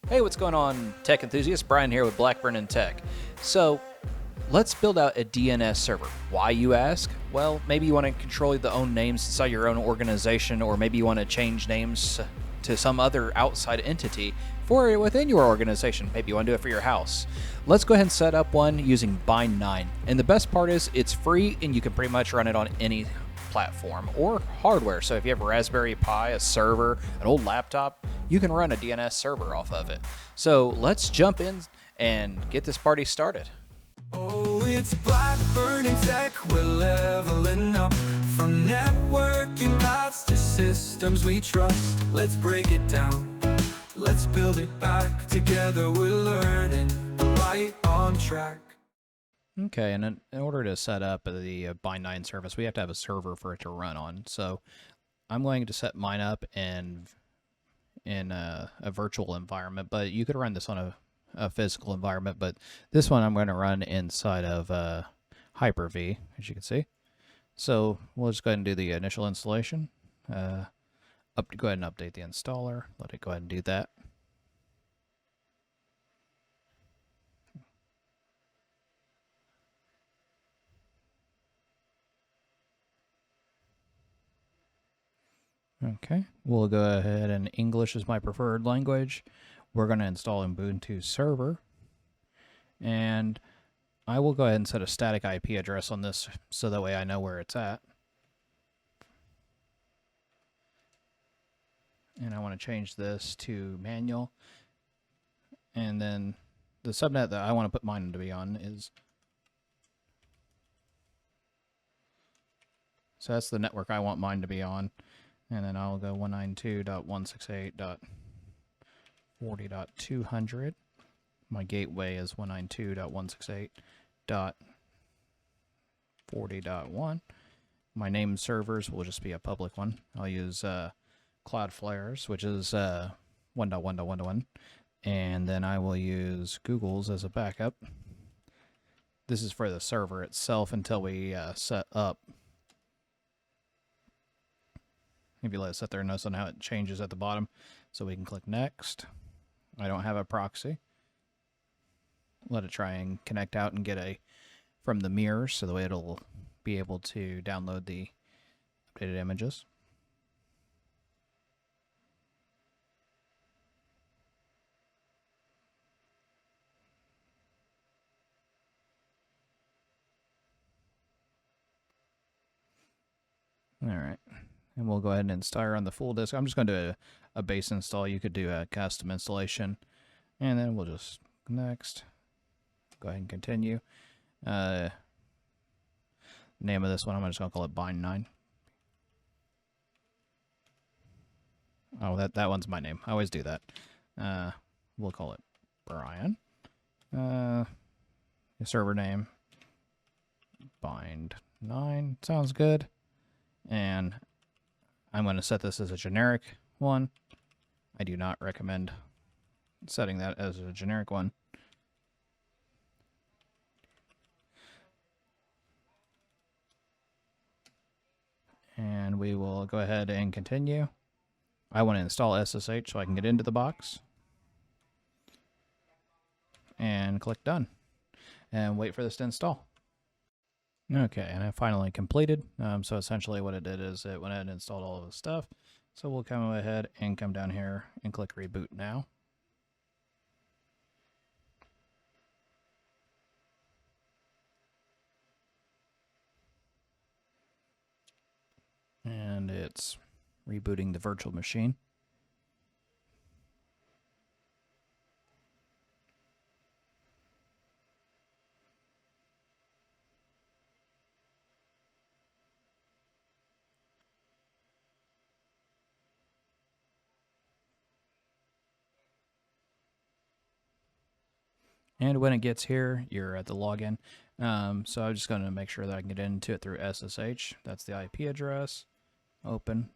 Hey, what's going on, tech enthusiasts? Brian here with Blackburn and Tech. So, let's build out a DNS server. Why, you ask? Well, maybe you want to control the own names inside your own organization, or maybe you want to change names to some other outside entity for within your organization. Maybe you want to do it for your house. Let's go ahead and set up one using BIND9. And the best part is it's free and you can pretty much run it on any platform or hardware. So if you have a Raspberry Pi, a server, an old laptop, you can run a DNS server off of it. So let's jump in and get this party started. Oh, it's Blackburn and Tech, we're leveling up. From networking paths to systems we trust. Let's break it down, let's build it back. Together we're learning, right on track. Okay, and in order to set up the BIND9 service, we have to have a server for it to run on. So I'm going to set mine up in a virtual environment, but you could run this on a physical environment. But this one I'm going to run inside of Hyper-V, as you can see. So we'll just go ahead and do the initial installation. Go ahead and update the installer. Let it go ahead and do that. Okay, we'll go ahead and English is my preferred language. We're going to install Ubuntu server. And I will go ahead and set a static IP address on this so that way I know where it's at. And I want to change this to manual. And then the subnet that I want to put mine to be on is... So that's the network I want mine to be on. And then I'll go 192.168.40.200. My gateway is 192.168.40.1. My named servers will just be a public one. I'll use Cloudflare's, which is 1.1.1.1. And then I will use Google's as a backup. This is for the server itself until we set up. If you let it sit there, notice on how it changes at the bottom. So we can click next. I don't have a proxy. Let it try and connect out and get from the mirrors, so the way it'll be able to download the updated images. All right. And we'll go ahead and install on the full disk. I'm just going to do a base install. You could do a custom installation. And then we'll just next. Go ahead and continue. Name of this one, I'm just going to call it BIND9. Oh, that one's my name. I always do that. We'll call it Brian. Server name, BIND9. Sounds good. And I'm going to set this as a generic one. I do not recommend setting that as a generic one. And we will go ahead and continue. I want to install SSH so I can get into the box. And click done. And wait for this to install. Okay, and I finally completed. So essentially what it did is it went ahead and installed all of the stuff. So we'll come ahead and come down here and click reboot now. And it's rebooting the virtual machine. And when it gets here, you're at the login. So I'm just going to make sure that I can get into it through SSH. That's the IP address. Open.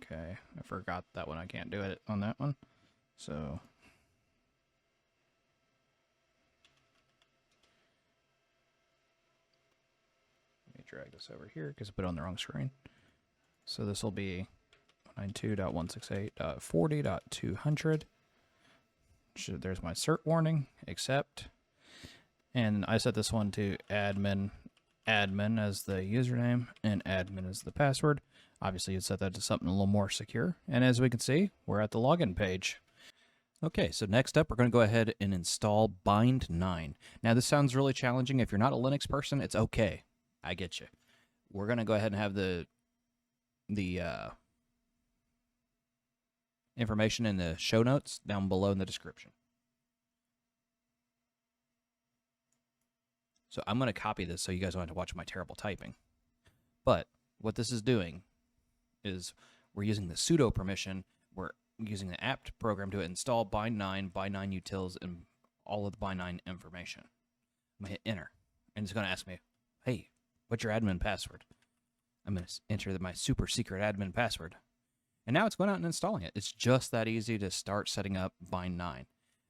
Okay, I forgot that one. I can't do it on that one. So let me drag this over here because I put it on the wrong screen. So this will be 92.168.40.200. There's my cert warning, accept. And I set this one to admin as the username and admin as the password. Obviously, you'd set that to something a little more secure. And as we can see, we're at the login page. Okay, so next up, we're going to go ahead and install BIND9. Now, this sounds really challenging. If you're not a Linux person, it's okay. I get you. We're going to go ahead and have the information in the show notes down below in the description. So I'm going to copy this so you guys don't have to watch my terrible typing. But what this is doing is we're using the sudo permission. We're using the apt program to install BIND9, BIND9 utils, and all of the BIND9 information. I'm going to hit enter, and it's going to ask me, hey, what's your admin password? I'm going to enter my super secret admin password. And now it's going out and installing it. It's just that easy to start setting up BIND9.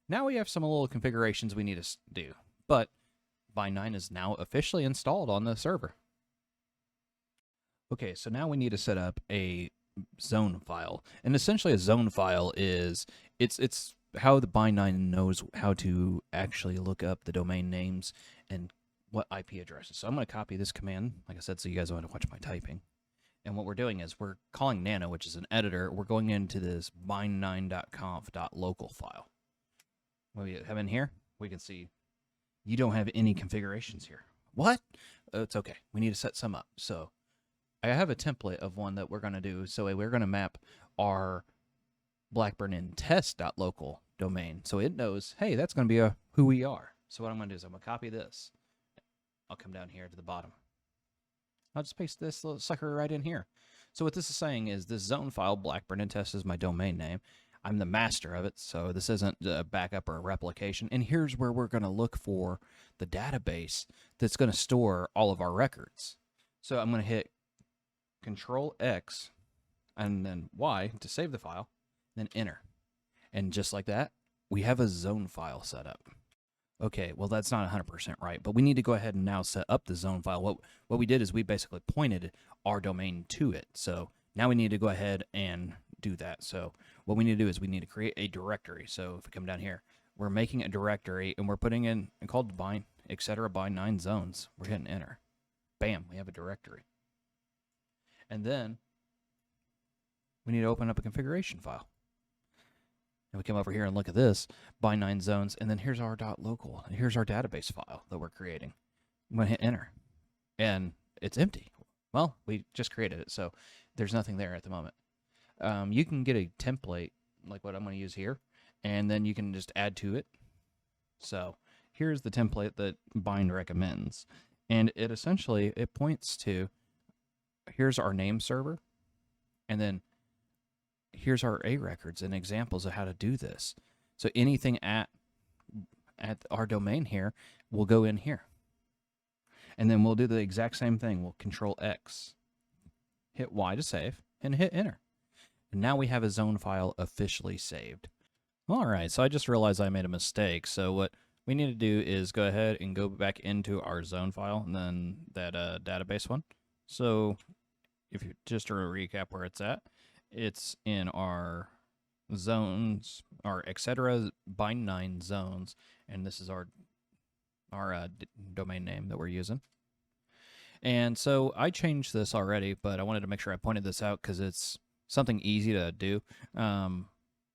Now we have some little configurations we need to do, but BIND9 is now officially installed on the server. Okay, so now we need to set up a zone file. And essentially a zone file is, it's how the BIND9 knows how to actually look up the domain names and what IP addresses. So I'm going to copy this command, like I said, so you guys don't have to watch my typing. And what we're doing is we're calling nano, which is an editor. We're going into this bind9.conf.local file. What we have in here, we can see you don't have any configurations here. What? It's okay. We need to set some up. So I have a template of one that we're going to do. So we're going to map our Blackburn in test.local domain. So it knows, hey, that's going to be who we are. So what I'm going to do is I'm going to copy this. I'll come down here to the bottom. I'll just paste this little sucker right in here. So what this is saying is this zone file, Blackburn in test, is my domain name. I'm the master of it, so this isn't a backup or a replication. And here's where we're going to look for the database that's going to store all of our records. So I'm going to hit Control X and then Y to save the file, then enter. And just like that, we have a zone file set up. Okay, well, that's not 100% right, but we need to go ahead and now set up the zone file. What we did is we basically pointed our domain to it. So now we need to go ahead and do that. So what we need to do is we need to create a directory. So if we come down here, we're making a directory and we're putting in and called bind, etc. BIND9 zones. We're hitting enter. Bam, we have a directory. And then we need to open up a configuration file. And we come over here and look at this, BIND9 zones, and then here's our .local. And here's our database file that we're creating. I'm going to hit enter. And it's empty. Well, we just created it, so there's nothing there at the moment. You can get a template, like what I'm going to use here, and then you can just add to it. So here's the template that Bind recommends. And it essentially, it points to, here's our name server, and then here's our A records and examples of how to do this. So anything at our domain here will go in here. And then we'll do the exact same thing. We'll Control X, hit Y to save, and hit enter. And now we have a zone file officially saved. All right, so I just realized I made a mistake. So what we need to do is go ahead and go back into our zone file and then that database one. So if you just to recap where it's at, it's in our zones, our etc. BIND9 zones, and this is our domain name that we're using. And so I changed this already, but I wanted to make sure I pointed this out because it's something easy to do.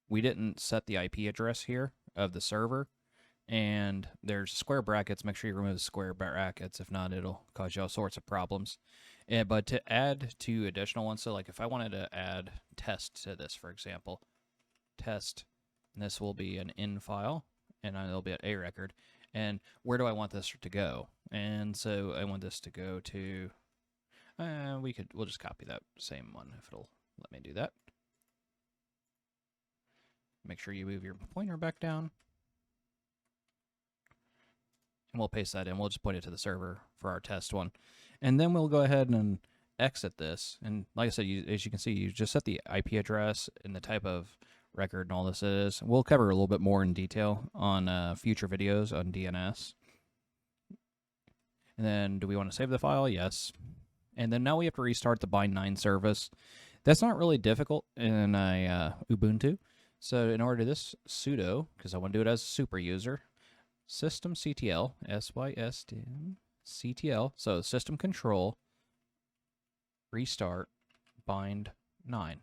We didn't set the IP address here of the server, and there's square brackets. Make sure you remove the square brackets. If not, it'll cause you all sorts of problems. But to add two additional ones, so like if I wanted to add test to this, for example, test, and this will be an in file, and it'll be an A record. And where do I want this to go? And so I want this to go to, we'll just copy that same one if it'll let me do that. Make sure you move your pointer back down. And we'll paste that in. We'll just point it to the server for our test one. And then we'll go ahead and exit this. And like I said, as you can see, you just set the IP address and the type of record and all this is. We'll cover a little bit more in detail on future videos on DNS. And then do we want to save the file? Yes. And then now we have to restart the BIND9 service. That's not really difficult in a Ubuntu. So in order to do this, sudo, because I want to do it as a super user, systemctl, systemctl, so system control, restart, bind9. And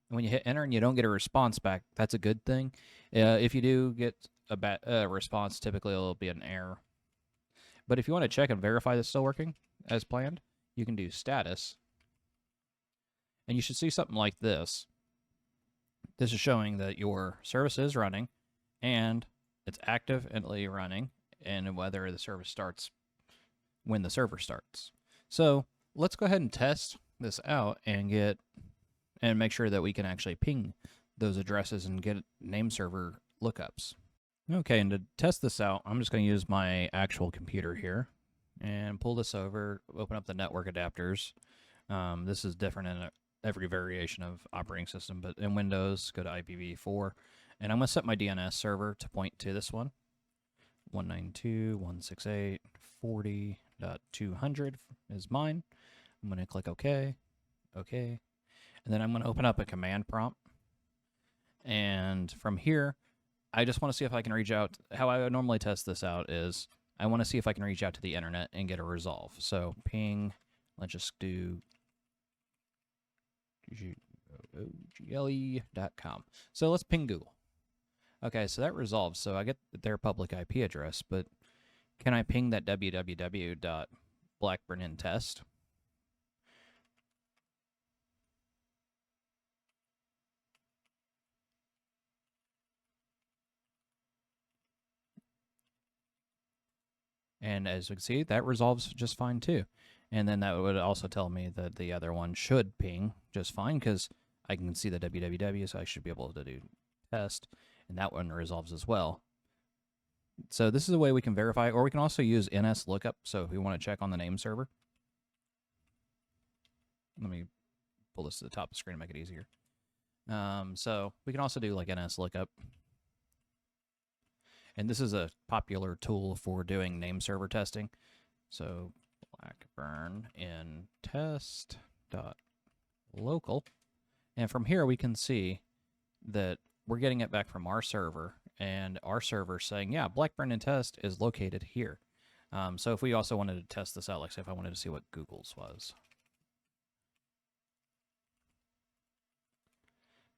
when you hit enter and you don't get a response back, that's a good thing. If you do get a response, typically it'll be an error. But if you want to check and verify this is still working as planned, you can do status. And you should see something like this. This is showing that your service is running and it's actively running, and whether the service starts when the server starts. So let's go ahead and test this out and make sure that we can actually ping those addresses and get name server lookups. Okay, and to test this out, I'm just going to use my actual computer here and pull this over, open up the network adapters. This is different in every variation of operating system, but in Windows, go to IPv4, and I'm going to set my DNS server to point to this one, 192.168.40.200 is mine. I'm going to click OK, OK, and then I'm going to open up a command prompt, and from here, I just want to see if I can reach out. How I would normally test this out is I want to see if I can reach out to the internet and get a resolve. So ping, let's just do gle.com. So let's ping Google. Okay, so that resolves. So I get their public IP address, but can I ping that www.blackburn.test? And as we can see, that resolves just fine too. And then that would also tell me that the other one should ping just fine because I can see the www, so I should be able to do test, and that one resolves as well. So this is a way we can verify, or we can also use NS lookup. So if we want to check on the name server, let me pull this to the top of the screen to make it easier. So we can also do like NS lookup. And this is a popular tool for doing name server testing. So Blackburn in test.local. And from here we can see that we're getting it back from our server, and our server saying, yeah, Blackburn in test is located here. So if we also wanted to test this out, like say if I wanted to see what Google's was.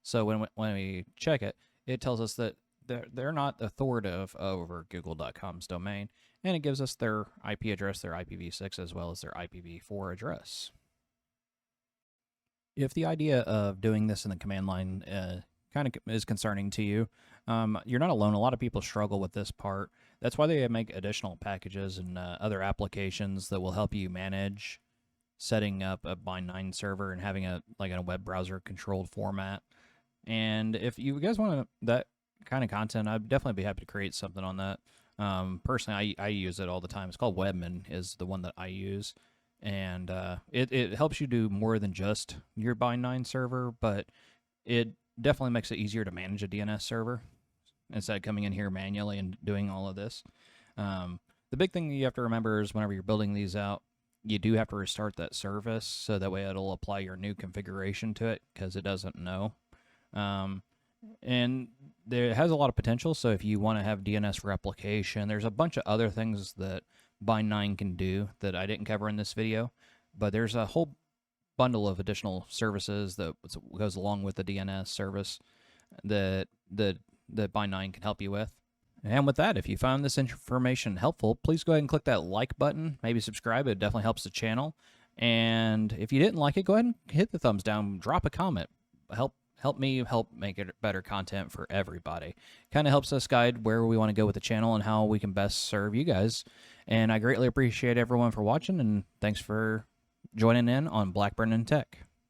So when we check it, it tells us that they're not authoritative over Google.com's domain, and it gives us their IP address, their IPv6, as well as their IPv4 address. If the idea of doing this in the command line kind of is concerning to you, you're not alone. A lot of people struggle with this part. That's why they make additional packages and other applications that will help you manage setting up a BIND9 server and having a web browser controlled format. And if you guys want that kind of content, I'd definitely be happy to create something on that. Personally, I use it all the time. It's called Webman is the one that I use. And it helps you do more than just your BIND9 server, but it definitely makes it easier to manage a DNS server instead of coming in here manually and doing all of this. The big thing you have to remember is whenever you're building these out, you do have to restart that service, so that way it'll apply your new configuration to it because it doesn't know. And it has a lot of potential, so if you want to have DNS replication, there's a bunch of other things that BIND9 can do that I didn't cover in this video, but there's a whole bundle of additional services that goes along with the DNS service that BIND9 can help you with. And with that, if you found this information helpful, please go ahead and click that like button, maybe subscribe. It definitely helps the channel. And if you didn't like it, go ahead and hit the thumbs down, drop a comment. Help me help make it better content for everybody. Kind of helps us guide where we want to go with the channel and how we can best serve you guys. And I greatly appreciate everyone for watching, and thanks for joining in on Blackburn in Tech.